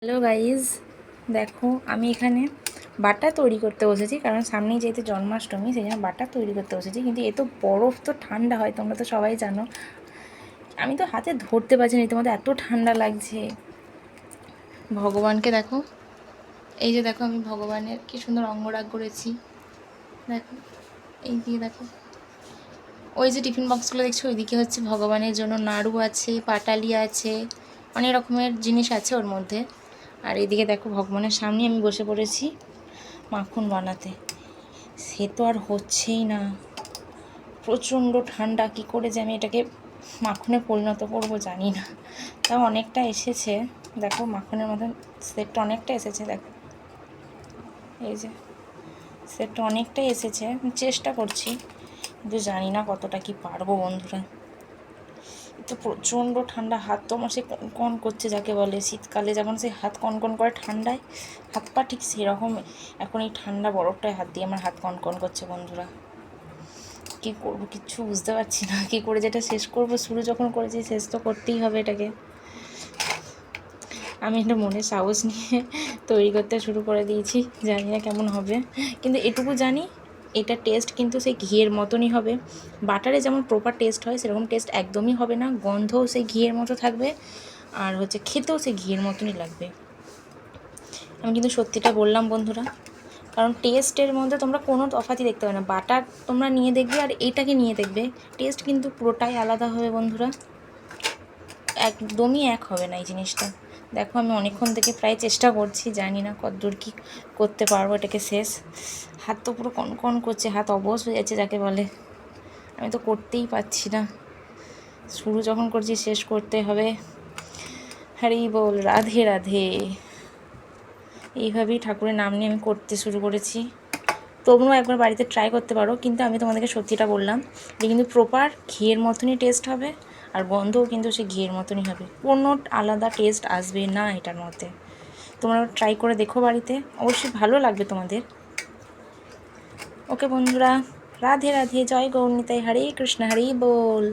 Hello guys, দেখো আমি এখানে বাটার তৈরি করতে বসেছি, কারণ সামনেই যেহেতু জন্মাষ্টমী সেই জন্য বাটার তৈরি করতে বসেছি। কিন্তু এ তো বরফ, তো ঠান্ডা হয়, তোমরা তো সবাই জানো। আমি তো হাতে ধরতে পারছি না, তোমাদের এত ঠান্ডা লাগছে। ভগবানকে দেখো, এই যে দেখো আমি ভগবানের কি সুন্দর অঙ্গরাগ করেছি, দেখো এই দিয়ে দেখো। ওই যে টিফিন বক্সগুলো দেখছো, ওইদিকে হচ্ছে ভগবানের জন্য নাড়ু আছে, পাটালি আছে, অনেক রকমের জিনিস আছে ওর মধ্যে। আর এইদিকে দেখো ভগবানের সামনে আমি বসে পড়েছি মাখন বানাতে। সে তো আর হচ্ছেই না, প্রচণ্ড ঠান্ডা। কী করে যে আমি এটাকে মাখনে পরিণত করবো জানি না। তাও অনেকটা এসেছে, দেখো মাখনের মতন সেটটা অনেকটা এসেছে। দেখো এই যে সেটটা অনেকটাই এসেছে, আমি চেষ্টা করছি, কিন্তু জানি না কতটা কি পারবো বন্ধুরা। তো প্রচণ্ড ঠান্ডা, হাত তো আমার সে কন করছে, যাকে বলে শীতকালে যেমন সে হাত কনকন করে ঠান্ডায়, হাত পা ঠিক সেরকম এখন এই ঠান্ডা বরফটায় হাত দিয়ে আমার হাত কনকন করছে বন্ধুরা। কী করবো কিচ্ছু বুঝতে পারছি না, কী করে যেটা শেষ করবো। শুরু যখন করেছি শেষ তো করতেই হবে এটাকে। আমি এটা মনে সাহস নিয়ে তৈরি করতে শুরু করে দিয়েছি, জানি না কেমন হবে, কিন্তু এটুকু জানি এটা টেস্ট কিন্তু সেই ঘিয়ের মতনই হবে। বাটারে যেমন প্রপার টেস্ট হয় সেরকম টেস্ট একদমই হবে না, গন্ধও সেই ঘিয়ের মতো থাকবে, আর হচ্ছে খেতেও সেই ঘিয়ের মতনই লাগবে। আমি কিন্তু সত্যিটা বললাম বন্ধুরা, কারণ টেস্টের মধ্যে তোমরা কোনো তফাৎই দেখতে পাবে না। বাটার তোমরা নিয়ে দেখবে আর এইটাকে নিয়ে দেখবে, টেস্ট কিন্তু পুরোটাই আলাদা হবে বন্ধুরা, একদমই এক হবে না এই জিনিসটা। দেখো আমি অনেকক্ষণ থেকে প্রায় চেষ্টা করছি, জানি না কতদূর কী করতে পারবো এটাকে শেষ। হাত তো পুরো কনকন করছে, হাত অবশ হয়ে যাচ্ছে যাকে বলে। আমি তো করতেই পারছি না, শুরু যখন করছি শেষ করতে হবে। হরি বল, রাধে রাধে। এইভাবেই ঠাকুরের নাম নিয়ে আমি করতে শুরু করেছি। তোমরাও একবার বাড়িতে ট্রাই করতে পারো, কিন্তু আমি তোমাদেরকে সত্যিটা বললাম যে কিন্তু প্রপার ঘিয়ের মতনই টেস্ট হবে, আর গন্ধও কিন্তু সে ঘিয়ের মতনই হবে, কোনো আলাদা টেস্ট আসবে না এটার মধ্যে। তোমরা ট্রাই করে দেখো বাড়িতে, অবশ্যই ভালো লাগবে তোমাদের। ওকে বন্ধুরা, রাধে রাধে, জয় গৌর নিতাই, হরে কৃষ্ণ, হরি বল।